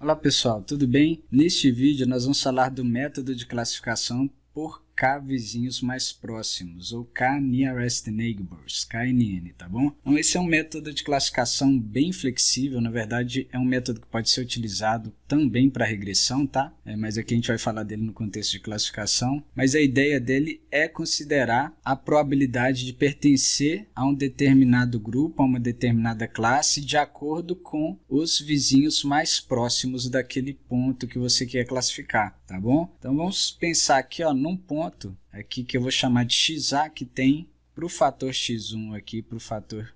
Olá pessoal, tudo bem? Neste vídeo nós vamos falar do método de classificação por K vizinhos mais próximos, ou K Nearest Neighbors, KNN, tá bom? Então esse é um método de classificação bem flexível, na verdade é um método que pode ser utilizado também para regressão, tá? Mas aqui a gente vai falar dele no contexto de classificação, mas a ideia dele é considerar a probabilidade de pertencer a um determinado grupo, a uma determinada classe, de acordo com os vizinhos mais próximos daquele ponto que você quer classificar, tá bom? Então vamos pensar aqui, ó, num ponto aqui que eu vou chamar de XA, que tem para o fator x1 aqui, para o fator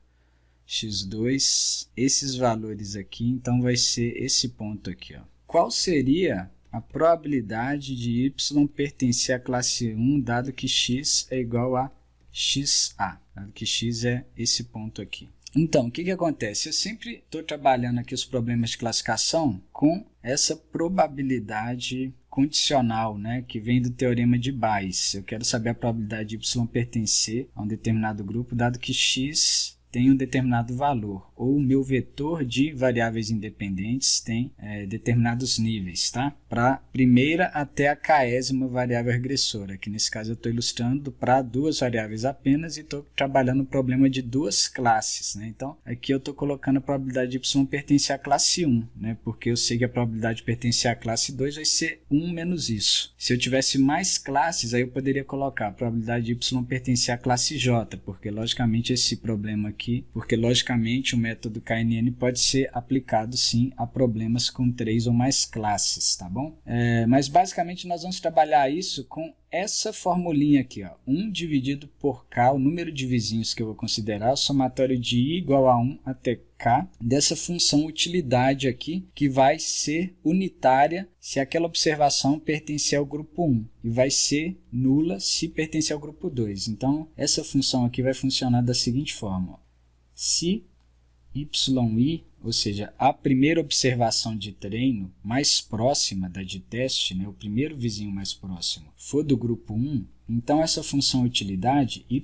x2, esses valores aqui, então vai ser esse ponto aqui, ó. Qual seria a probabilidade de y pertencer à classe 1, dado que x é igual a xa, dado que x é esse ponto aqui? Então, o que acontece? Eu sempre estou trabalhando aqui os problemas de classificação com essa probabilidade condicional, né, que vem do teorema de Bayes. Eu quero saber a probabilidade de y pertencer a um determinado grupo, dado que x tem um determinado valor, ou o meu vetor de variáveis independentes tem determinados níveis, tá? Para primeira até a késima variável regressora. Aqui nesse caso eu estou ilustrando para duas variáveis apenas e estou trabalhando o problema de duas classes, né? Então aqui eu estou colocando a probabilidade de y pertencer à classe 1, né? Porque eu sei que a probabilidade de pertencer à classe 2 vai ser 1 menos isso. Se eu tivesse mais classes, aí eu poderia colocar a probabilidade de y pertencer à classe j, porque logicamente esse problema aqui, porque logicamente o método KNN pode ser aplicado sim a problemas com 3 ou mais classes, tá bom? Mas basicamente nós vamos trabalhar isso com essa formulinha aqui, ó, 1 dividido por K, o número de vizinhos que eu vou considerar, o somatório de I igual a 1 até K, dessa função utilidade aqui, que vai ser unitária se aquela observação pertencer ao grupo 1, e vai ser nula se pertencer ao grupo 2. Então, essa função aqui vai funcionar da seguinte forma, ó. Se yi, ou seja, a primeira observação de treino mais próxima da de teste, né, o primeiro vizinho mais próximo, for do grupo 1, então essa função utilidade, y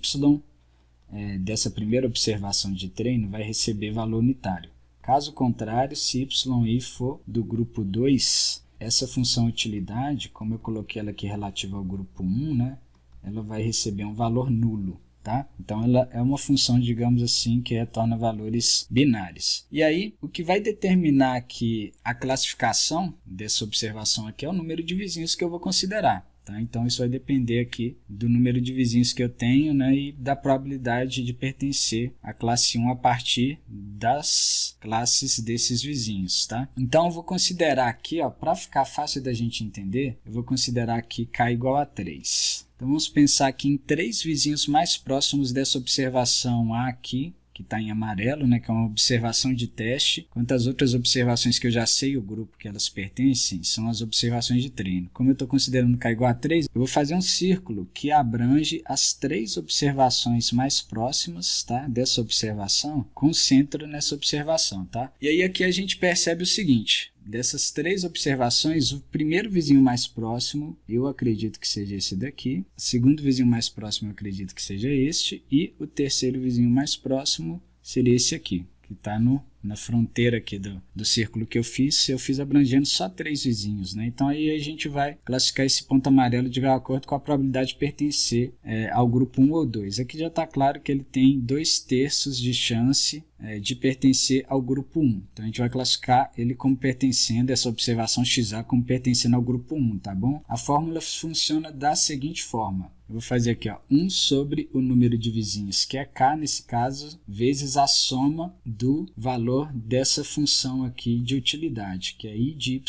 dessa primeira observação de treino, vai receber valor unitário. Caso contrário, se yi for do grupo 2, essa função utilidade, como eu coloquei ela aqui relativa ao grupo 1, né, ela vai receber um valor nulo. Tá? Então ela é uma função, digamos assim, que retorna valores binários. E aí, o que vai determinar aqui a classificação dessa observação aqui é o número de vizinhos que eu vou considerar. Tá? Então isso vai depender aqui do número de vizinhos que eu tenho, né, e da probabilidade de pertencer à classe 1 a partir das classes desses vizinhos. Tá? Então eu vou considerar aqui, para ficar fácil da gente entender, eu vou considerar aqui K igual a 3. Então vamos pensar aqui em 3 vizinhos mais próximos dessa observação A aqui, que está em amarelo, né, que é uma observação de teste, enquanto as outras observações que eu já sei o grupo que elas pertencem são as observações de treino. Como eu estou considerando K igual a 3, eu vou fazer um círculo que abrange as 3 observações mais próximas, tá, dessa observação, com centro nessa observação. Tá? E aí aqui a gente percebe o seguinte: dessas 3 observações, o primeiro vizinho mais próximo, eu acredito que seja esse daqui. O segundo vizinho mais próximo, eu acredito que seja este. E o terceiro vizinho mais próximo seria esse aqui, que está na fronteira aqui do círculo que eu fiz abrangendo só 3 vizinhos, né? Então aí a gente vai classificar esse ponto amarelo de acordo com a probabilidade de pertencer ao grupo 1 ou 2. Aqui já está claro que ele tem 2/3 de chance de pertencer ao grupo 1. Então a gente vai classificar ele como pertencendo, essa observação XA como pertencendo ao grupo 1, tá bom? A fórmula funciona da seguinte forma. Eu vou fazer aqui, ó, 1 sobre o número de vizinhos, que é K nesse caso, vezes a soma do valor dessa função aqui de utilidade, que é I de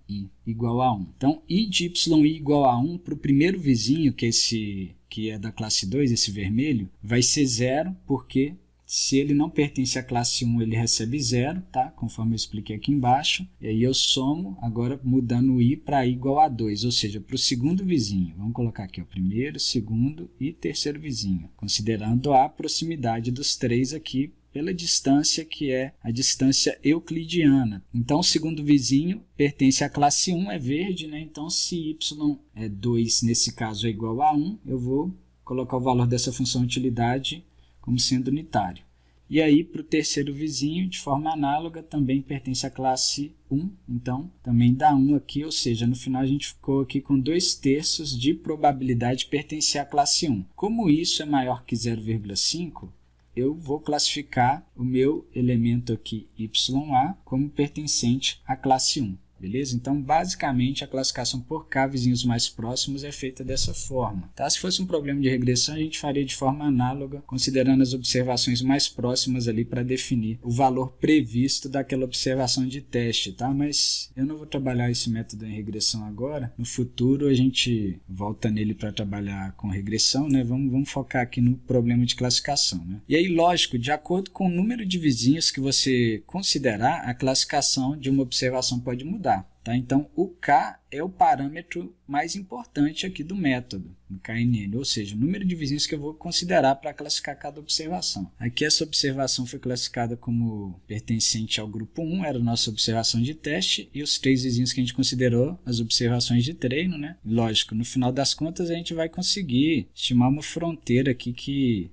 yi igual a 1. Então, I de yi igual a 1 para o primeiro vizinho, que é da classe 2, esse vermelho, vai ser 0, porque se ele não pertence à classe 1, ele recebe 0, tá? Conforme eu expliquei aqui embaixo. E aí eu somo, agora mudando o i para i igual a 2, ou seja, para o segundo vizinho. Vamos colocar aqui o primeiro, segundo e terceiro vizinho, considerando a proximidade dos 3 aqui pela distância, que é a distância euclidiana. Então, o segundo vizinho pertence à classe 1, é verde, né? Então, se y2, nesse caso, é igual a 1, eu vou colocar o valor dessa função utilidade como sendo unitário. E aí, para o terceiro vizinho, de forma análoga, também pertence à classe 1, então também dá 1 aqui, ou seja, no final a gente ficou aqui com 2/3 de probabilidade de pertencer à classe 1. Como isso é maior que 0,5, eu vou classificar o meu elemento aqui YA como pertencente à classe 1. Beleza? Então, basicamente, a classificação por K vizinhos mais próximos é feita dessa forma. Tá? Se fosse um problema de regressão, a gente faria de forma análoga, considerando as observações mais próximas ali para definir o valor previsto daquela observação de teste. Tá? Mas eu não vou trabalhar esse método em regressão agora. No futuro, a gente volta nele para trabalhar com regressão. Né? Vamos focar aqui no problema de classificação. Né? E aí, lógico, de acordo com o número de vizinhos que você considerar, a classificação de uma observação pode mudar. Tá? Então, o K é o parâmetro mais importante aqui do método, do KNN, ou seja, o número de vizinhos que eu vou considerar para classificar cada observação. Aqui essa observação foi classificada como pertencente ao grupo 1, era a nossa observação de teste, e os 3 vizinhos que a gente considerou as observações de treino. Né? Lógico, no final das contas a gente vai conseguir estimar uma fronteira aqui que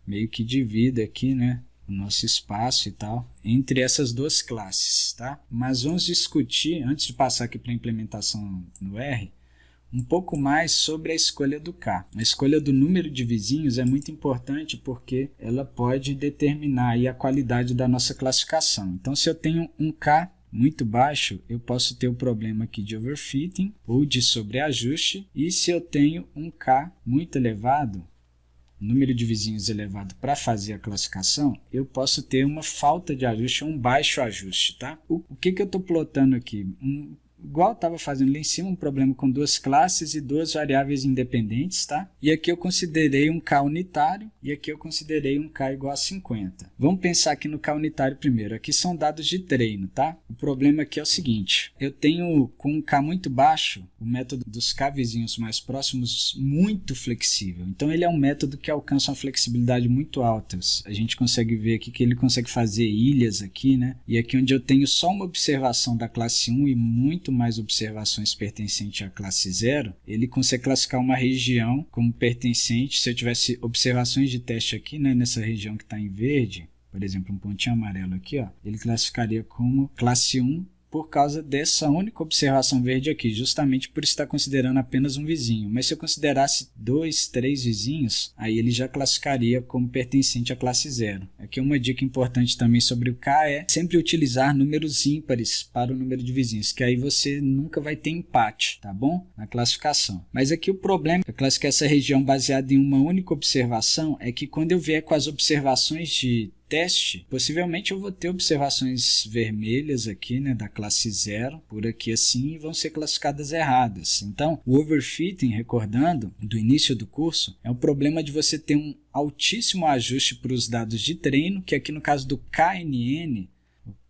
meio que divida aqui, né? O nosso espaço e tal, entre essas duas classes, tá? Mas vamos discutir, antes de passar aqui para a implementação no R, um pouco mais sobre a escolha do K. A escolha do número de vizinhos é muito importante porque ela pode determinar aí a qualidade da nossa classificação. Então, se eu tenho um K muito baixo, eu posso ter o problema aqui de overfitting ou de sobreajuste, e se eu tenho um K muito elevado, número de vizinhos elevado para fazer a classificação, eu posso ter uma falta de ajuste ou um baixo ajuste. Tá? O que eu estou plotando aqui? Igual estava fazendo lá em cima, um problema com 2 classes e 2 variáveis independentes, tá? E aqui eu considerei um K unitário e aqui eu considerei um K igual a 50. Vamos pensar aqui no K unitário primeiro. Aqui são dados de treino, tá? O problema aqui é o seguinte, eu tenho com um K muito baixo, o método dos K vizinhos mais próximos muito flexível. Então ele é um método que alcança uma flexibilidade muito alta. A gente consegue ver aqui que ele consegue fazer ilhas aqui, né? E aqui onde eu tenho só uma observação da classe 1 e muito mais observações pertencentes à classe 0, ele consegue classificar uma região como pertencente. Se eu tivesse observações de teste aqui, né, nessa região que está em verde, por exemplo, um pontinho amarelo aqui, ó, ele classificaria como classe 1 por causa dessa única observação verde aqui, justamente por estar considerando apenas um vizinho. Mas se eu considerasse 2, 3 vizinhos, aí ele já classificaria como pertencente à classe 0. Aqui uma dica importante também sobre o K é sempre utilizar números ímpares para o número de vizinhos, que aí você nunca vai ter empate, tá bom? Na classificação. Mas aqui o problema é classificar essa região baseada em uma única observação é que quando eu vier com as observações de teste, possivelmente eu vou ter observações vermelhas aqui, né, da classe 0, por aqui assim, e vão ser classificadas erradas. Então, o overfitting, recordando, do início do curso, é o problema de você ter um altíssimo ajuste para os dados de treino, que aqui no caso do KNN,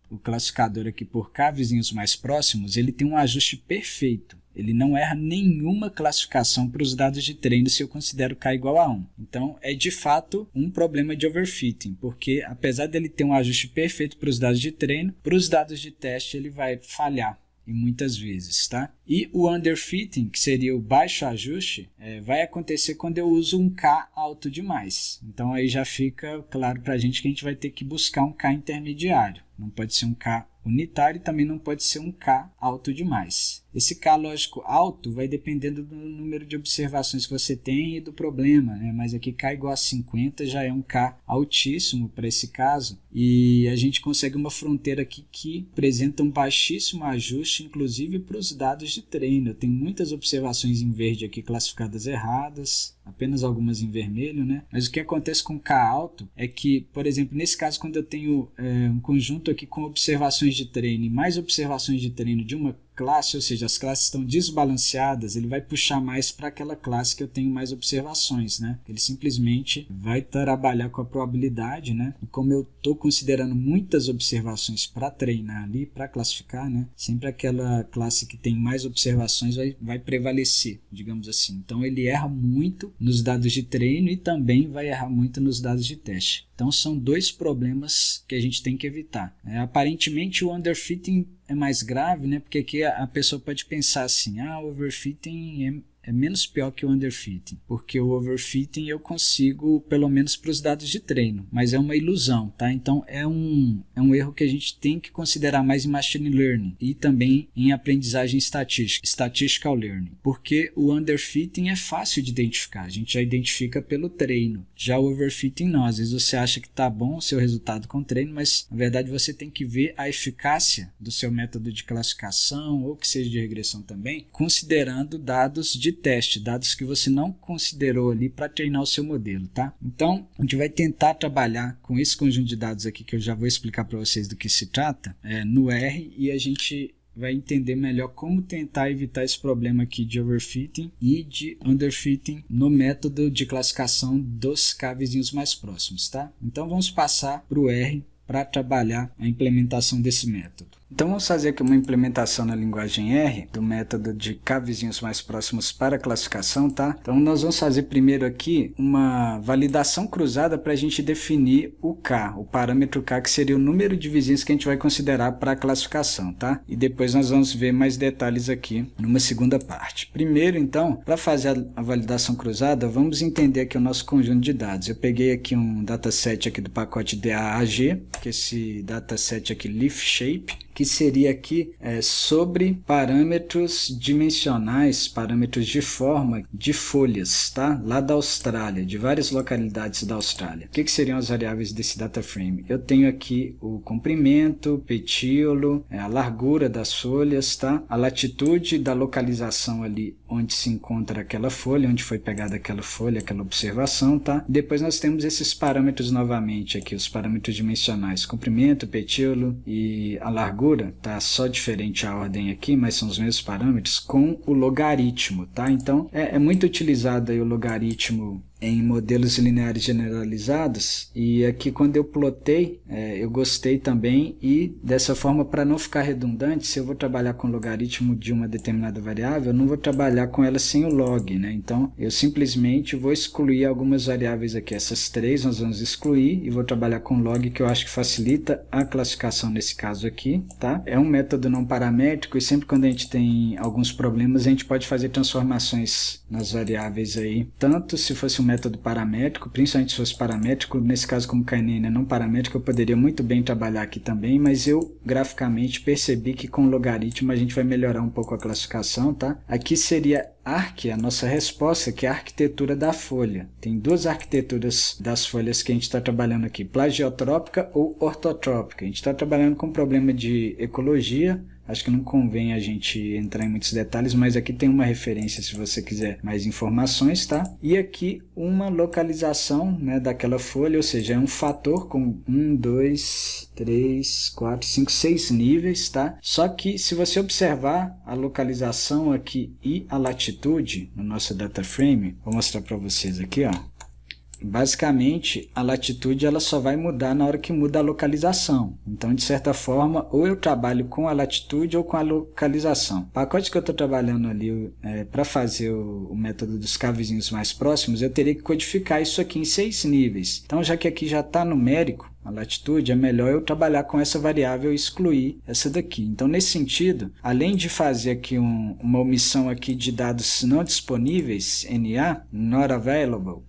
o classificador aqui por K vizinhos mais próximos, ele tem um ajuste perfeito. Ele não erra nenhuma classificação para os dados de treino se eu considero K igual a 1. Então, é de fato um problema de overfitting, porque apesar dele ter um ajuste perfeito para os dados de treino, para os dados de teste ele vai falhar e muitas vezes, tá? E o underfitting, que seria o baixo ajuste, vai acontecer quando eu uso um K alto demais. Então, aí já fica claro para a gente que a gente vai ter que buscar um K intermediário. Não pode ser um K unitário e também não pode ser um K alto demais. Esse K, lógico, alto vai dependendo do número de observações que você tem e do problema, né? Mas aqui K igual a 50 já é um K altíssimo para esse caso, e a gente consegue uma fronteira aqui que apresenta um baixíssimo ajuste, inclusive para os dados de treino. Eu tenho muitas observações em verde aqui classificadas erradas, apenas algumas em vermelho, né? Mas o que acontece com K alto é que, por exemplo, nesse caso, quando eu tenho um conjunto aqui com observações de treino e mais observações de treino de uma classe, ou seja, as classes estão desbalanceadas, ele vai puxar mais para aquela classe que eu tenho mais observações, né? Ele simplesmente vai trabalhar com a probabilidade, né? E como eu estou considerando muitas observações para treinar ali, para classificar, né? Sempre aquela classe que tem mais observações vai prevalecer, digamos assim. Então ele erra muito nos dados de treino e também vai errar muito nos dados de teste. Então são dois problemas que a gente tem que evitar. Aparentemente o underfitting é mais grave, né? Porque aqui a pessoa pode pensar assim, o overfitting é menos pior que o underfitting, porque o overfitting eu consigo pelo menos para os dados de treino, mas é uma ilusão, tá? Então é um erro que a gente tem que considerar mais em machine learning e também em aprendizagem estatística, statistical learning, porque o underfitting é fácil de identificar, a gente já identifica pelo treino, já o overfitting não, às vezes você acha que está bom o seu resultado com treino, mas na verdade você tem que ver a eficácia do seu método de classificação ou que seja de regressão também, considerando dados de teste, dados que você não considerou ali para treinar o seu modelo, tá? Então, a gente vai tentar trabalhar com esse conjunto de dados aqui que eu já vou explicar para vocês do que se trata, no R, e a gente vai entender melhor como tentar evitar esse problema aqui de overfitting e de underfitting no método de classificação dos K vizinhos mais próximos, tá? Então vamos passar para o R para trabalhar a implementação desse método. Então vamos fazer aqui uma implementação na linguagem R do método de K vizinhos mais próximos para classificação, tá? Então nós vamos fazer primeiro aqui uma validação cruzada para a gente definir o K, o parâmetro K, que seria o número de vizinhos que a gente vai considerar para a classificação, tá? E depois nós vamos ver mais detalhes aqui numa segunda parte. Primeiro, então, para fazer a validação cruzada, vamos entender aqui o nosso conjunto de dados. Eu peguei aqui um dataset aqui do pacote DAAG, que é esse dataset aqui Leaf Shape, que seria aqui sobre parâmetros dimensionais, parâmetros de forma de folhas, tá? Lá da Austrália, de várias localidades da Austrália. O que seriam as variáveis desse data frame? Eu tenho aqui o comprimento, petíolo, a largura das folhas, tá? A latitude da localização ali onde se encontra aquela folha, onde foi pegada aquela folha, aquela observação, tá? Depois nós temos esses parâmetros novamente aqui, os parâmetros dimensionais, comprimento, petíolo e a largura, tá só diferente a ordem aqui, mas são os mesmos parâmetros com o logaritmo, tá? Então é muito utilizado aí o logaritmo em modelos lineares generalizados, e aqui quando eu plotei, eu gostei também, e dessa forma, para não ficar redundante, se eu vou trabalhar com logaritmo de uma determinada variável, eu não vou trabalhar com ela sem o log, né? Então eu simplesmente vou excluir algumas variáveis aqui, essas três nós vamos excluir, e vou trabalhar com log, que eu acho que facilita a classificação nesse caso aqui, tá? É um método não paramétrico, e sempre quando a gente tem alguns problemas, a gente pode fazer transformações nas variáveis aí, tanto se fosse um método paramétrico, principalmente se fosse paramétrico, nesse caso como KNN é não paramétrico, eu poderia muito bem trabalhar aqui também, mas eu graficamente percebi que com logaritmo a gente vai melhorar um pouco a classificação, tá? Aqui seria ARC, a nossa resposta, que é a arquitetura da folha. Tem duas arquiteturas das folhas que a gente está trabalhando aqui, plagiotrópica ou ortotrópica. A gente está trabalhando com problema de ecologia. Acho que não convém a gente entrar em muitos detalhes, mas aqui tem uma referência se você quiser mais informações, tá? E aqui uma localização, né, daquela folha, ou seja, é um fator com 1, 2, 3, 4, 5, 6 níveis, tá? Só que se você observar a localização aqui e a latitude no nosso data frame, vou mostrar para vocês aqui, ó. Basicamente, a latitude ela só vai mudar na hora que muda a localização. Então, de certa forma, ou eu trabalho com a latitude ou com a localização. O pacote que eu estou trabalhando ali para fazer o método dos K vizinhos mais próximos, eu teria que codificar isso aqui em 6 níveis. Então, já que aqui já está numérico, a latitude, é melhor eu trabalhar com essa variável e excluir essa daqui. Então, nesse sentido, além de fazer aqui uma omissão aqui de dados não disponíveis, NA, Not Available,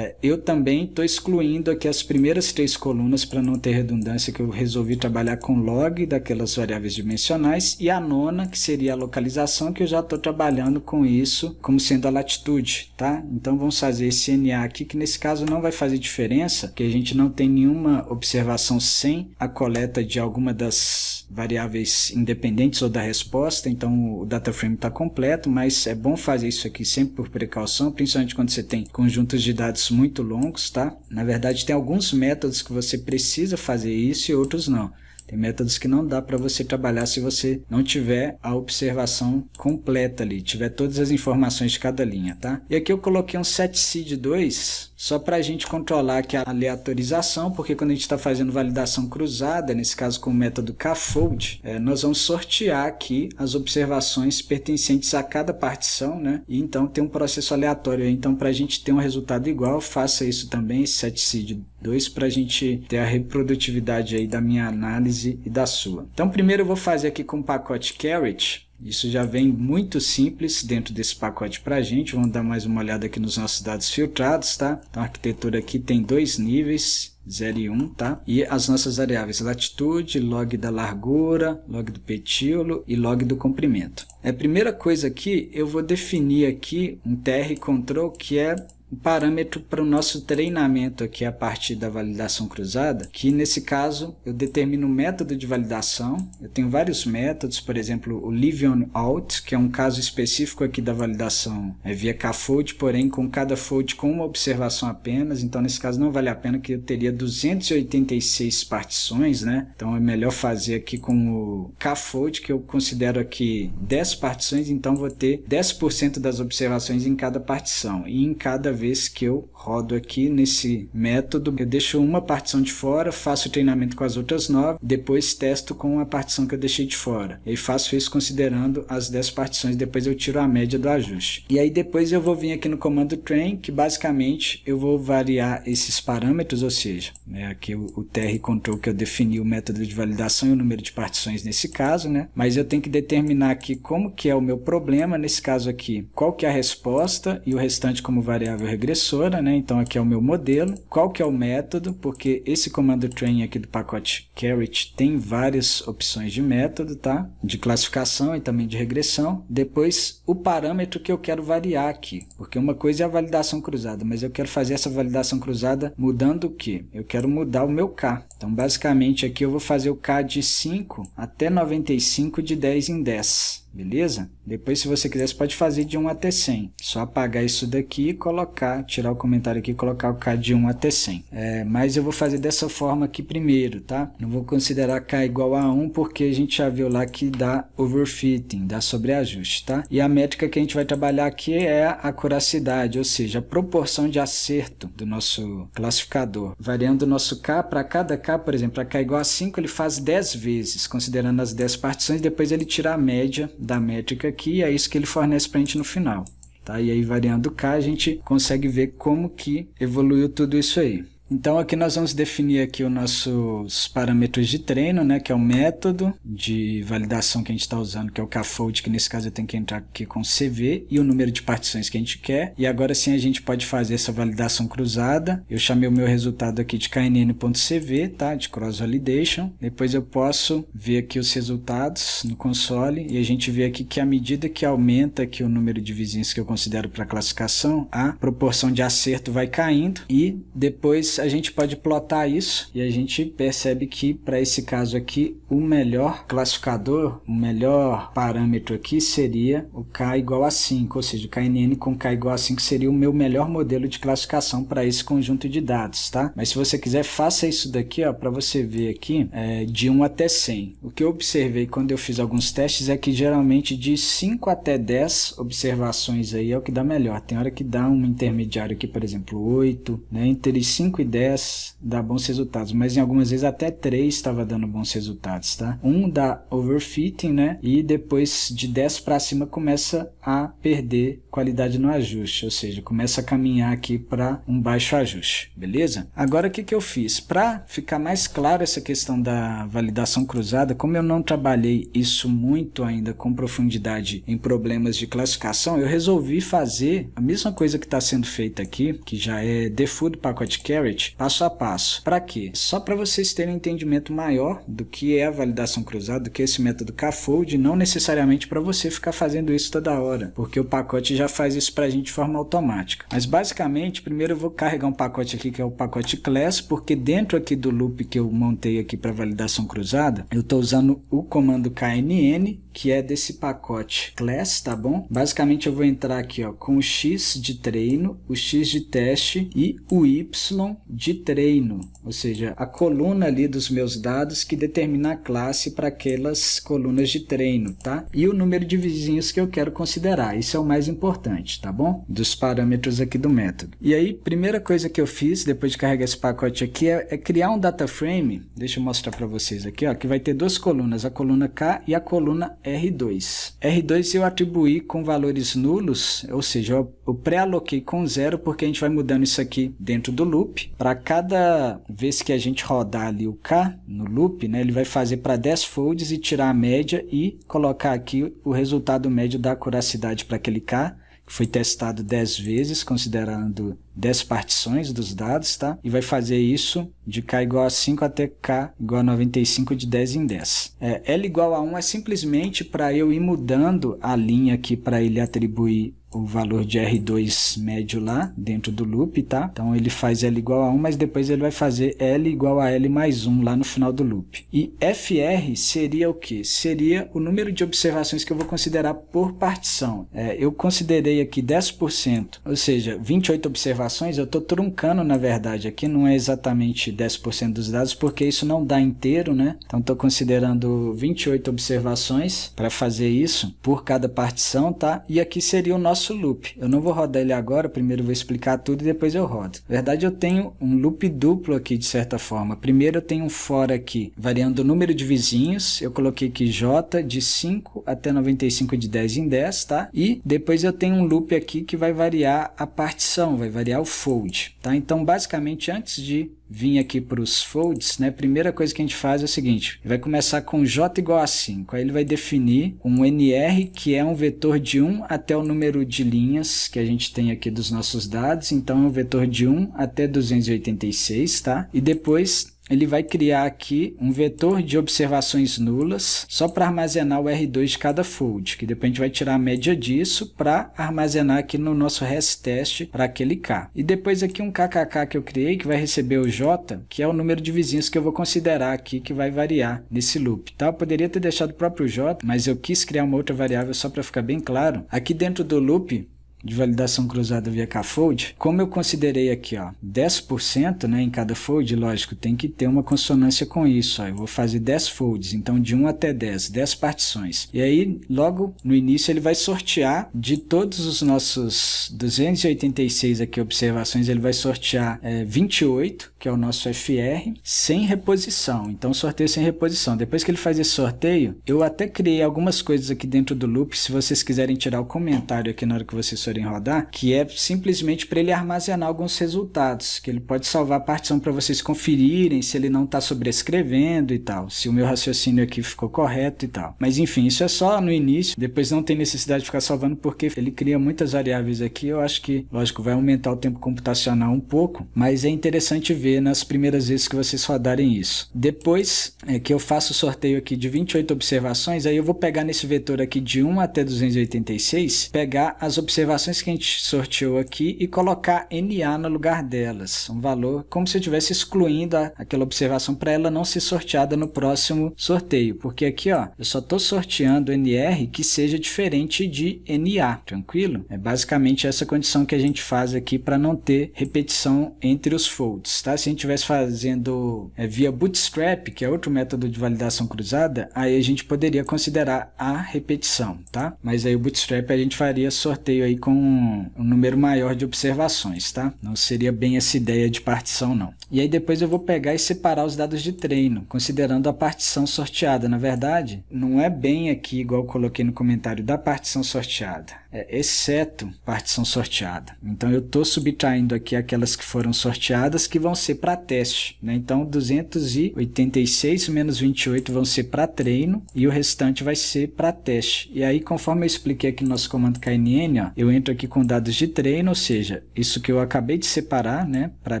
eu também estou excluindo aqui as primeiras 3 colunas para não ter redundância, que eu resolvi trabalhar com log daquelas variáveis dimensionais, e a nona, que seria a localização, que eu já estou trabalhando com isso como sendo a latitude, tá? Então, vamos fazer esse NA aqui, que nesse caso não vai fazer diferença, porque a gente não tem nenhuma observação sem a coleta de alguma das variáveis independentes ou da resposta, então o data frame está completo, mas é bom fazer isso aqui sempre por precaução, principalmente quando você tem conjuntos de dados muito longos, tá? Na verdade, tem alguns métodos que você precisa fazer isso e outros não. Tem métodos que não dá para você trabalhar se você não tiver a observação completa ali, tiver todas as informações de cada linha, tá? E aqui eu coloquei um setseed2 só para a gente controlar aqui a aleatorização, porque quando a gente está fazendo validação cruzada, nesse caso com o método kfold, nós vamos sortear aqui as observações pertencentes a cada partição, né? E então tem um processo aleatório. Então, para a gente ter um resultado igual, faça isso também, setseed2, para a gente ter a reprodutividade aí da minha análise e da sua. Então, primeiro eu vou fazer aqui com o pacote caret, Isso já vem muito simples dentro desse pacote para a gente. Vamos dar mais uma olhada aqui nos nossos dados filtrados, tá? Então a arquitetura aqui tem 2 níveis, 0 e 1, tá? E as nossas variáveis latitude, log da largura, log do petíolo e log do comprimento. A primeira coisa aqui, eu vou definir aqui um TR control que é um parâmetro para o nosso treinamento aqui a partir da validação cruzada, que nesse caso eu determino o método de validação. Eu tenho vários métodos, por exemplo, o leave on out, que é um caso específico aqui da validação via kfold, porém com cada fold com uma observação apenas, então nesse caso não vale a pena, que eu teria 286 partições, né? Então é melhor fazer aqui com o kfold, que eu considero aqui 10 partições, então vou ter 10% das observações em cada partição, e em cada vez que eu rodo aqui nesse método, eu deixo uma partição de fora, faço o treinamento com as outras 9, depois testo com a partição que eu deixei de fora. E faço isso considerando as 10 partições, depois eu tiro a média do ajuste. E aí depois eu vou vir aqui no comando train, que basicamente eu vou variar esses parâmetros, ou seja, aqui o TR control que eu defini o método de validação e o número de partições nesse caso, né? Mas eu tenho que determinar aqui como que é o meu problema, nesse caso aqui, qual que é a resposta e o restante como variável regressora, né? Então aqui é o meu modelo, qual que é o método, porque esse comando train aqui do pacote Caret tem várias opções de método, tá? De classificação e também de regressão. Depois o parâmetro que eu quero variar aqui, porque uma coisa é a validação cruzada, mas eu quero fazer essa validação cruzada mudando o quê? Eu quero mudar o meu K. Então basicamente aqui eu vou fazer o K de 5 até 95 de 10 em 10. Beleza? Depois, se você quiser, você pode fazer de 1 até 100. Só apagar isso daqui e colocar, tirar o comentário aqui e colocar o K de 1 até 100. Mas eu vou fazer dessa forma aqui primeiro, tá? Não vou considerar K igual a 1, porque a gente já viu lá que dá overfitting, dá sobreajuste, tá? E a métrica que a gente vai trabalhar aqui é a acuracidade, ou seja, a proporção de acerto do nosso classificador. Variando o nosso K, para cada K, por exemplo, para K igual a 5, ele faz 10 vezes, considerando as 10 partições, depois ele tira a média da métrica aqui, e é isso que ele fornece para a gente no final, tá? E aí variando o K a gente consegue ver como que evoluiu tudo isso aí. Então aqui nós vamos definir aqui os nossos parâmetros de treino, né, que é o método de validação que a gente está usando, que é o kfold, que nesse caso eu tenho que entrar aqui com CV, e o número de partições que a gente quer. E agora sim a gente pode fazer essa validação cruzada. Eu chamei o meu resultado aqui de knn.cv, tá, de cross validation. Depois eu posso ver aqui os resultados no console, e a gente vê aqui que à medida que aumenta aqui o número de vizinhos que eu considero para classificação, a proporção de acerto vai caindo, e depois a gente pode plotar isso e a gente percebe que para esse caso aqui o melhor classificador, o melhor parâmetro aqui seria o K igual a 5, ou seja, o KNN com K igual a 5 seria o meu melhor modelo de classificação para esse conjunto de dados, tá? Mas se você quiser, faça isso daqui, ó, para você ver aqui, de 1 até 100. O que eu observei quando eu fiz alguns testes é que geralmente de 5 até 10 observações aí é o que dá melhor. Tem hora que dá um intermediário aqui, por exemplo, 8, né? Entre 5 e 10 dá bons resultados, mas em algumas vezes até 3 estava dando bons resultados, tá? 1 dá overfitting, né? E depois de 10 para cima começa a perder qualidade no ajuste, ou seja, começa a caminhar aqui para um baixo ajuste, beleza? Agora o que eu fiz? Para ficar mais claro essa questão da validação cruzada, como eu não trabalhei isso muito ainda com profundidade em problemas de classificação, eu resolvi fazer a mesma coisa que está sendo feita aqui, que já é default do pacote Caret, passo a passo. Para quê? Só para vocês terem um entendimento maior do que é a validação cruzada, do que é esse método kfold, não necessariamente para você ficar fazendo isso toda hora, porque o pacote já faz isso para a gente de forma automática. Mas basicamente, primeiro eu vou carregar um pacote aqui que é o pacote class, porque dentro aqui do loop que eu montei aqui para validação cruzada, eu estou usando o comando knn, que é desse pacote class, tá bom? Basicamente eu vou entrar aqui, ó, com o x de treino, o x de teste e o y de treino, ou seja, a coluna ali dos meus dados que determina a classe para aquelas colunas de treino, tá? E o número de vizinhos que eu quero considerar, isso é o mais importante, tá bom? Dos parâmetros aqui do método. E aí, primeira coisa que eu fiz, depois de carregar esse pacote aqui, é criar um data frame, deixa eu mostrar para vocês aqui, ó, que vai ter duas colunas, a coluna K e a coluna R2. R2 eu atribuí com valores nulos, ou seja, eu pré-aloquei com 0 porque a gente vai mudando isso aqui dentro do loop. Para cada vez que a gente rodar ali o K no loop, né, ele vai fazer para 10 folds e tirar a média e colocar aqui o resultado médio da acuracidade para aquele K, que foi testado 10 vezes, considerando 10 partições dos dados, tá? E vai fazer isso de K igual a 5 até K igual a 95 de 10 em 10. L igual a 1 é simplesmente para eu ir mudando a linha aqui para ele atribuir o valor de R2 médio lá dentro do loop, tá? Então ele faz L igual a 1, mas depois ele vai fazer L igual a L mais 1 lá no final do loop. E FR seria o quê? Seria o número de observações que eu vou considerar por partição. Eu considerei aqui 10%, ou seja, 28 observações, eu estou truncando na verdade aqui, não é exatamente 10% dos dados, porque isso não dá inteiro, né? Então estou considerando 28 observações para fazer isso por cada partição, tá? E aqui seria o nosso loop. Eu não vou rodar ele agora, primeiro eu vou explicar tudo e depois eu rodo. Na verdade eu tenho um loop duplo aqui de certa forma. Primeiro eu tenho um for aqui, variando o número de vizinhos, eu coloquei aqui J de 5 até 95 de 10 em 10, tá? E depois eu tenho um loop aqui que vai variar a partição, vai variar o fold, tá? Então basicamente antes de vir aqui para os folds, né, a primeira coisa que a gente faz é o seguinte, vai começar com J igual a 5, aí ele vai definir um NR que é um vetor de 1 até o número de linhas que a gente tem aqui dos nossos dados, então é um vetor de 1 até 286, tá? E depois ele vai criar aqui um vetor de observações nulas só para armazenar o R2 de cada fold, que depois a gente vai tirar a média disso para armazenar aqui no nosso restest para aquele K. E depois aqui um KKK que eu criei que vai receber o J, que é o número de vizinhos que eu vou considerar aqui que vai variar nesse loop. Tá? Eu poderia ter deixado o próprio J, mas eu quis criar uma outra variável só para ficar bem claro. Aqui dentro do loop de validação cruzada via K-fold, como eu considerei aqui, ó, 10%, né, em cada fold, lógico, tem que ter uma consonância com isso, ó, eu vou fazer 10 folds, então de 1 até 10, 10 partições. E aí, logo no início, ele vai sortear de todos os nossos 286 aqui observações, ele vai sortear 28, que é o nosso FR, sem reposição, então sorteio sem reposição. Depois que ele faz esse sorteio, eu até criei algumas coisas aqui dentro do loop, se vocês quiserem tirar o comentário aqui na hora que vocês forem rodar, que é simplesmente para ele armazenar alguns resultados, que ele pode salvar a partição para vocês conferirem se ele não está sobrescrevendo e tal, se o meu raciocínio aqui ficou correto e tal. Mas enfim, isso é só no início, depois não tem necessidade de ficar salvando porque ele cria muitas variáveis aqui, eu acho que, lógico, vai aumentar o tempo computacional um pouco, mas é interessante ver nas primeiras vezes que vocês rodarem isso. Depois que eu faço o sorteio aqui de 28 observações, aí eu vou pegar nesse vetor aqui de 1 até 286, pegar as observações que a gente sorteou aqui e colocar NA no lugar delas, um valor como se eu estivesse excluindo aquela observação para ela não ser sorteada no próximo sorteio, porque aqui ó, eu só estou sorteando NR que seja diferente de NA, tranquilo? É basicamente essa condição que a gente faz aqui para não ter repetição entre os folds, tá? Se a gente estivesse fazendo via Bootstrap, que é outro método de validação cruzada, aí a gente poderia considerar a repetição, tá? Mas aí o Bootstrap a gente faria sorteio aí com um número maior de observações, tá? Não seria bem essa ideia de partição, não. E aí depois eu vou pegar e separar os dados de treino, considerando a partição sorteada. Na verdade, não é bem aqui, igual eu coloquei no comentário, da partição sorteada. É exceto partição sorteada. Então eu estou subtraindo aqui aquelas que foram sorteadas que vão ser para teste, né? Então 286 menos 28 vão ser para treino e o restante vai ser para teste. E aí, conforme eu expliquei aqui no nosso comando knn, ó, eu entro aqui com dados de treino, ou seja, isso que eu acabei de separar, né, para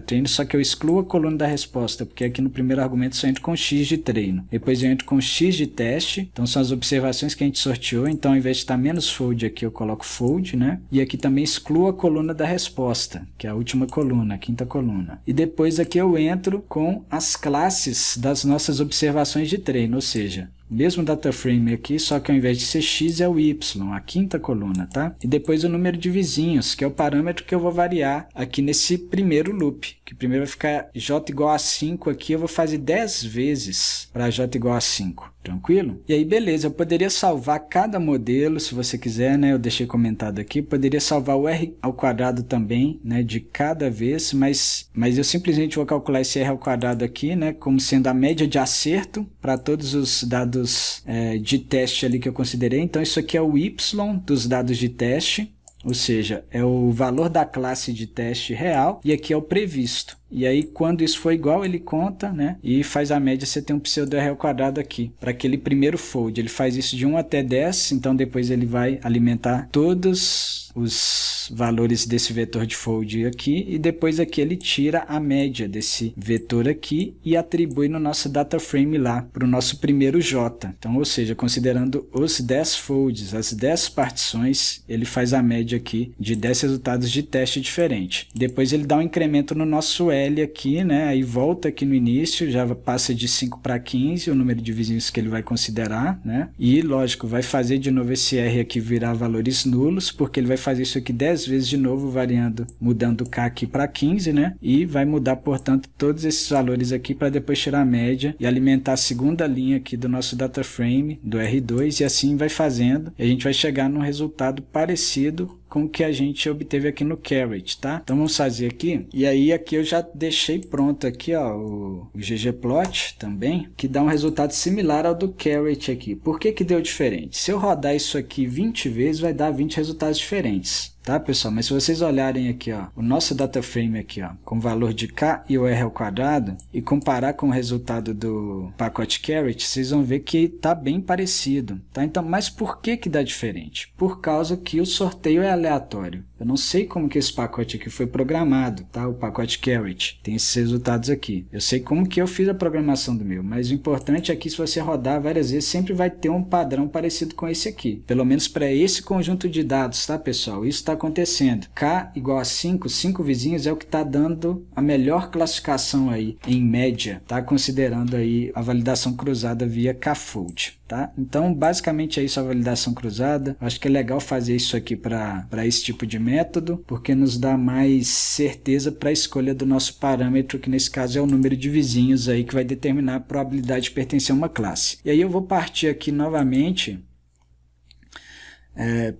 treino, só que eu excluo a coluna da resposta, porque aqui no primeiro argumento só entro com x de treino. Depois eu entro com x de teste, então são as observações que a gente sorteou, então ao invés de estar menos fold aqui, eu coloco fold, né, e aqui também excluo a coluna da resposta, que é a última coluna, a quinta coluna. E depois aqui eu entro com as classes das nossas observações de treino, ou seja, mesmo data frame aqui, só que ao invés de ser x é o y, a quinta coluna, tá? E depois o número de vizinhos, que é o parâmetro que eu vou variar aqui nesse primeiro loop, que primeiro vai ficar j igual a 5 aqui, eu vou fazer 10 vezes para j igual a 5. Tranquilo? E aí, beleza, eu poderia salvar cada modelo, se você quiser, né? Eu deixei comentado aqui, poderia salvar o R ao quadrado também, né? De cada vez, mas eu simplesmente vou calcular esse R ao quadrado aqui, né? Como sendo a média de acerto para todos os dados de teste ali que eu considerei. Então, isso aqui é o Y dos dados de teste, ou seja, é o valor da classe de teste real, e aqui é o previsto. E aí, quando isso for igual, ele conta, né? E faz a média, você tem um pseudo R ao quadrado aqui. Para aquele primeiro fold, ele faz isso de 1 até 10, então depois ele vai alimentar todos os valores desse vetor de fold aqui, e depois aqui ele tira a média desse vetor aqui e atribui no nosso data frame lá, para o nosso primeiro J. Então, ou seja, considerando os 10 folds, as 10 partições, ele faz a média aqui de 10 resultados de teste diferente. Depois ele dá um incremento no nosso L aqui, né? Aí volta aqui no início, já passa de 5 para 15, o número de vizinhos que ele vai considerar, né? E, lógico, vai fazer de novo esse R aqui virar valores nulos, porque ele vai fazer isso aqui 10 vezes de novo, variando, mudando o K aqui para 15, né? E vai mudar, portanto, todos esses valores aqui para depois tirar a média e alimentar a segunda linha aqui do nosso data frame, do R2, e assim vai fazendo. E a gente vai chegar num resultado parecido com o que a gente obteve aqui no Caret, tá? Então vamos fazer aqui, e aí aqui eu já deixei pronto aqui, ó, o ggplot também, que dá um resultado similar ao do Caret aqui. Por que que deu diferente? Se eu rodar isso aqui 20 vezes, vai dar 20 resultados diferentes. Tá, pessoal? Mas se vocês olharem aqui, ó, o nosso data frame aqui, ó, com o valor de K e o R ao quadrado, e comparar com o resultado do pacote Caret, vocês vão ver que tá bem parecido, tá? Então, mas por que que dá diferente? Por causa que o sorteio é aleatório. Eu não sei como que esse pacote aqui foi programado, tá? O pacote Caret tem esses resultados aqui. Eu sei como que eu fiz a programação do meu, mas o importante é que se você rodar várias vezes, sempre vai ter um padrão parecido com esse aqui. Pelo menos para esse conjunto de dados, tá, pessoal? Isso está acontecendo. K igual a 5, 5 vizinhos é o que está dando a melhor classificação aí, em média, tá? Considerando aí a validação cruzada via K-fold. Tá? Então, basicamente é isso a validação cruzada. Acho que é legal fazer isso aqui para esse tipo de método, porque nos dá mais certeza para a escolha do nosso parâmetro, que nesse caso é o número de vizinhos aí, que vai determinar a probabilidade de pertencer a uma classe. E aí eu vou partir aqui novamente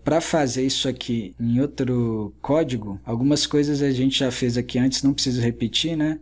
para fazer isso aqui em outro código. Algumas coisas a gente já fez aqui antes, não preciso repetir, né?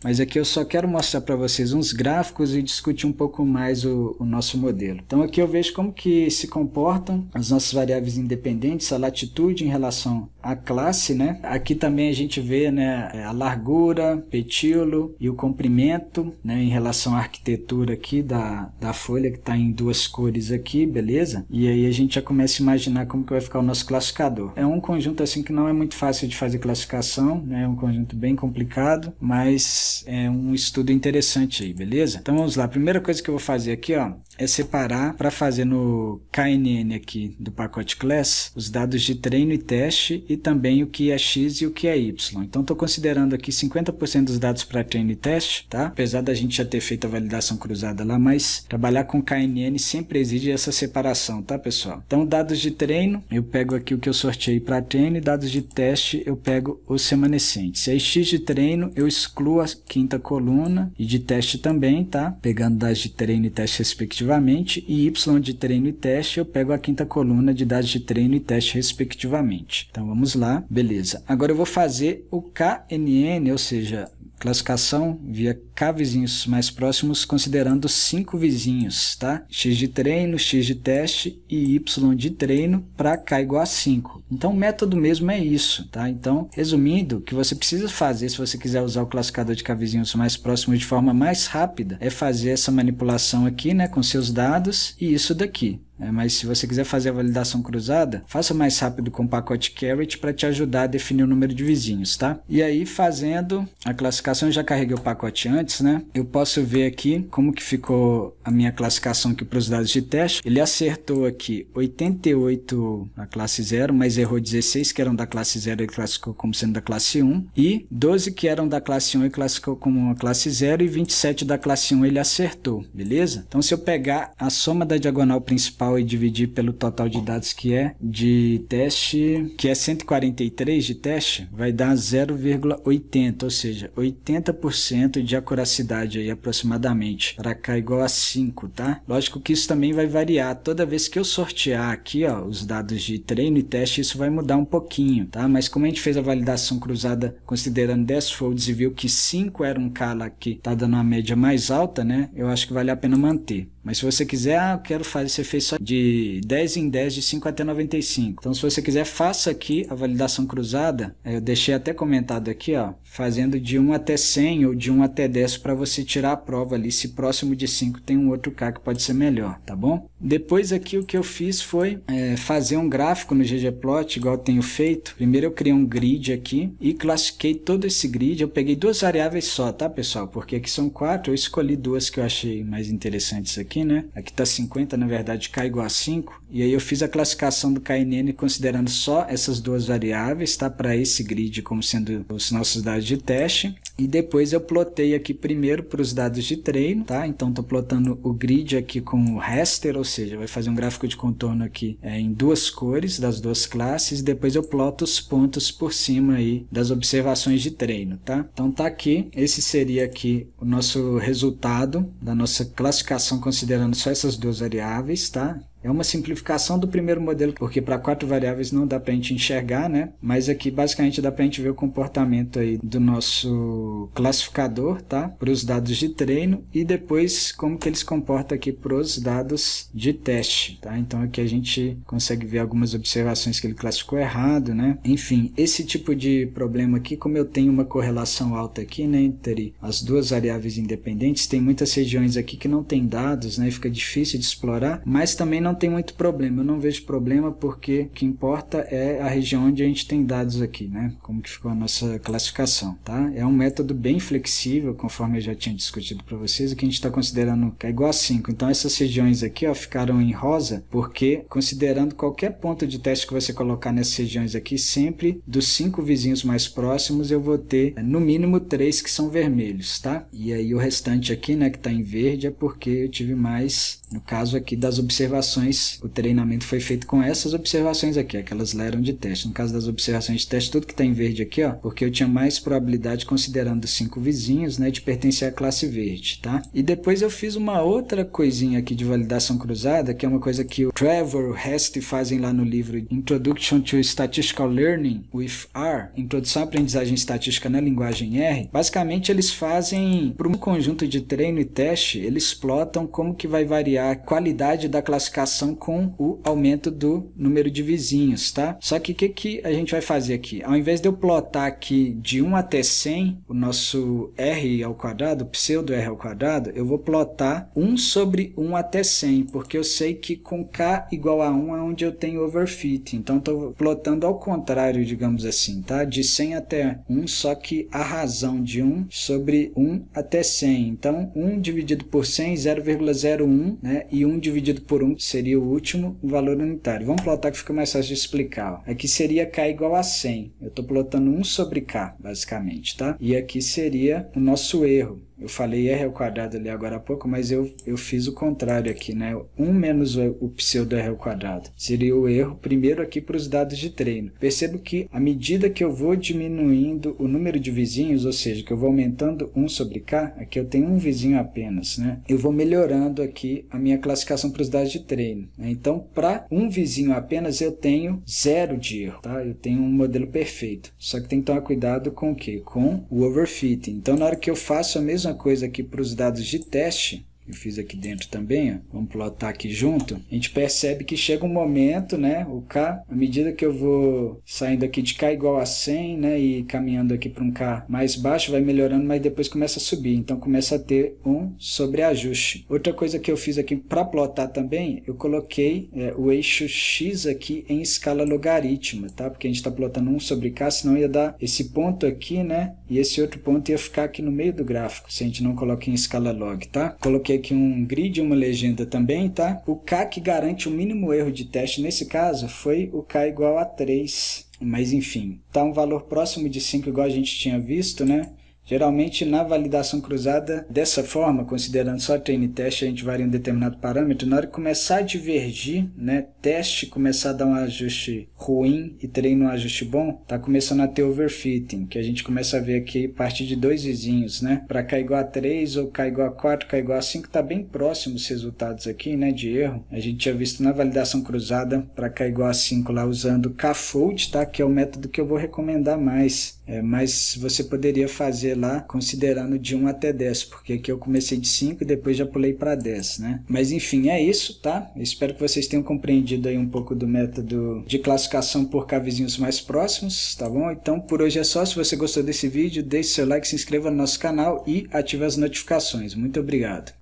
Mas aqui eu só quero mostrar para vocês uns gráficos e discutir um pouco mais o nosso modelo. Então aqui eu vejo como que se comportam as nossas variáveis independentes, a latitude em relação à classe, né? Aqui também a gente vê, né, a largura, petilo e o comprimento, né, em relação à arquitetura aqui da folha, que está em duas cores aqui, beleza? E aí a gente já começa a imaginar como que vai ficar o nosso classificador. É um conjunto assim que não é muito fácil de fazer classificação, né? É um conjunto bem complicado, mas é um estudo interessante aí, beleza? Então vamos lá, a primeira coisa que eu vou fazer aqui, ó, é separar para fazer no KNN aqui do pacote class os dados de treino e teste e também o que é X e o que é Y. Então estou considerando aqui 50% dos dados para treino e teste, tá? Apesar da gente já ter feito a validação cruzada lá, mas trabalhar com KNN sempre exige essa separação, tá, pessoal? Então dados de treino, eu pego aqui o que eu sorteei para treino, e dados de teste eu pego os remanescentes. E aí X de treino eu excluo a quinta coluna e de teste também, tá? Pegando dados de treino e teste respectivamente, e Y de treino e teste eu pego a quinta coluna de dados de treino e teste respectivamente. Então vamos lá, beleza. Agora eu vou fazer o KNN, ou seja, classificação via K vizinhos mais próximos, considerando 5 vizinhos, tá? X de treino, X de teste e Y de treino para K igual a 5. Então o método mesmo é isso, tá? Então, resumindo, o que você precisa fazer se você quiser usar o classificador de K vizinhos mais próximos de forma mais rápida é fazer essa manipulação aqui, né, com seus dados e isso daqui. Mas se você quiser fazer a validação cruzada, faça mais rápido com o pacote Caret para te ajudar a definir o número de vizinhos, tá? E aí, fazendo a classificação, eu já carreguei o pacote antes, né? Eu posso ver aqui como que ficou a minha classificação aqui para os dados de teste. Ele acertou aqui 88 na classe 0, mas errou 16 que eram da classe 0 e classificou como sendo da classe 1. E 12 que eram da classe 1 e classificou como uma classe 0. E 27 da classe 1 ele acertou, beleza? Então, se eu pegar a soma da diagonal principal total e dividir pelo total de dados que é de teste, que é 143 de teste, vai dar 0,80, ou seja, 80% de acuracidade aí aproximadamente, para cá igual a 5, tá? Lógico que isso também vai variar, toda vez que eu sortear aqui, ó, os dados de treino e teste, isso vai mudar um pouquinho, tá? Mas como a gente fez a validação cruzada considerando 10 folds e viu que 5 era um K lá que tá dando uma média mais alta, né? Eu acho que vale a pena manter. Mas se você quiser, eu quero fazer, você fez só de 10 em 10, de 5 até 95. Então, se você quiser, faça aqui a validação cruzada. Eu deixei até comentado aqui, ó, fazendo de 1 até 100 ou de 1 até 10 para você tirar a prova ali. Se próximo de 5 tem um outro K que pode ser melhor, tá bom? Depois aqui o que eu fiz foi fazer um gráfico no ggplot, igual eu tenho feito. Primeiro eu criei um grid aqui e classifiquei todo esse grid. Eu peguei duas variáveis só, tá, pessoal? Porque aqui são 4, eu escolhi duas que eu achei mais interessantes aqui, né? Aqui tá 50, na verdade, K igual a 5. E aí eu fiz a classificação do KNN considerando só essas duas variáveis, tá? Para esse grid como sendo os nossos dados de teste. E depois eu plotei aqui primeiro para os dados de treino, tá? Então estou plotando o grid aqui com o raster, ou seja, vai fazer um gráfico de contorno aqui em duas cores das duas classes. Depois eu ploto os pontos por cima aí das observações de treino, tá? Então tá aqui, esse seria aqui o nosso resultado da nossa classificação considerando só essas duas variáveis, tá? É uma simplificação do primeiro modelo, porque para 4 variáveis não dá para a gente enxergar, né? Mas aqui basicamente dá para a gente ver o comportamento aí do nosso classificador, tá? Para os dados de treino e depois como que ele se comporta aqui para os dados de teste, tá? Então aqui a gente consegue ver algumas observações que ele classificou errado, né? Enfim, esse tipo de problema aqui, como eu tenho uma correlação alta aqui, né? Entre as duas variáveis independentes, tem muitas regiões aqui que não tem dados, né? Fica difícil de explorar, mas também não tem muito problema, eu não vejo problema porque o que importa é a região onde a gente tem dados aqui, né? Como que ficou a nossa classificação, tá? É um método bem flexível, conforme eu já tinha discutido para vocês, o que a gente está considerando que é igual a 5. Então essas regiões aqui, ó, ficaram em rosa, porque considerando qualquer ponto de teste que você colocar nessas regiões aqui, sempre dos 5 vizinhos mais próximos eu vou ter no mínimo 3 que são vermelhos, tá? E aí o restante aqui, né, que está em verde é porque eu tive mais, no caso aqui das observações, o treinamento foi feito com essas observações aqui, aquelas lá eram de teste. No caso das observações de teste, tudo que está em verde aqui, ó, porque eu tinha mais probabilidade, considerando os 5 vizinhos, né, de pertencer à classe verde, tá? E depois eu fiz uma outra coisinha aqui de validação cruzada, que é uma coisa que o Trevor e o Hest fazem lá no livro Introduction to Statistical Learning with R, Introdução à Aprendizagem Estatística na Linguagem R. Basicamente eles fazem, para um conjunto de treino e teste, eles plotam como que vai variar a qualidade da classificação com o aumento do número de vizinhos, tá? Só que o que a gente vai fazer aqui? Ao invés de eu plotar aqui de 1 até 100, o nosso R ao quadrado, o pseudo R ao quadrado, eu vou plotar 1 sobre 1 até 100, porque eu sei que com K igual a 1 é onde eu tenho overfit. Então, estou plotando ao contrário, digamos assim, tá? De 100 até 1, só que a razão de 1 sobre 1 até 100. Então, 1 dividido por 100, 0,01, né? E 1 dividido por 1 seria o último valor unitário. Vamos plotar que fica mais fácil de explicar. Ó. Aqui seria K igual a 100. Eu estou plotando 1 sobre K, basicamente, tá? E aqui seria o nosso erro. Eu falei R ao quadrado ali agora há pouco, mas eu fiz o contrário aqui, né? 1 menos o pseudo R ao quadrado. Seria o erro primeiro aqui para os dados de treino. Percebo que à medida que eu vou diminuindo o número de vizinhos, ou seja, que eu vou aumentando 1 sobre K, aqui eu tenho um vizinho apenas, né? Eu vou melhorando aqui a minha classificação para os dados de treino, né? Então, para um vizinho apenas, eu tenho 0 de erro, tá? Eu tenho um modelo perfeito. Só que tem que tomar cuidado com o quê? Com o overfitting. Então, na hora que eu faço a mesma coisa aqui para os dados de teste, eu fiz aqui dentro também, ó. Vamos plotar aqui junto, a gente percebe que chega um momento, né, o K, à medida que eu vou saindo aqui de K igual a 100, né, e caminhando aqui para um K mais baixo, vai melhorando, mas depois começa a subir, então começa a ter um sobreajuste. Outra coisa que eu fiz aqui para plotar também, eu coloquei o eixo X aqui em escala logarítmica, tá, porque a gente está plotando 1 sobre K, senão ia dar esse ponto aqui, né, e esse outro ponto ia ficar aqui no meio do gráfico, se a gente não coloca em escala log, tá? Coloquei aqui um grid e uma legenda também, tá? O K que garante o mínimo erro de teste nesse caso foi o K igual a 3. Mas enfim, tá um valor próximo de 5 igual a gente tinha visto, né? Geralmente na validação cruzada, dessa forma, considerando só treino e teste, a gente varia um determinado parâmetro. Na hora que começar a divergir, né, teste começar a dar um ajuste ruim e treino um ajuste bom, tá começando a ter overfitting, que a gente começa a ver aqui a partir de 2 vizinhos, né? Para K igual a 3 ou K igual a 4, K igual a 5, tá bem próximo os resultados aqui, né, de erro. A gente tinha visto na validação cruzada para K igual a 5 lá usando K-fold, tá? Que é o método que eu vou recomendar mais. Mas você poderia fazer lá considerando de 1 até 10, porque aqui eu comecei de 5 e depois já pulei para 10, né? Mas enfim, é isso, tá? Eu espero que vocês tenham compreendido aí um pouco do método de classificação por K vizinhos mais próximos, tá bom? Então por hoje é só. Se você gostou desse vídeo, deixe seu like, se inscreva no nosso canal e ative as notificações. Muito obrigado.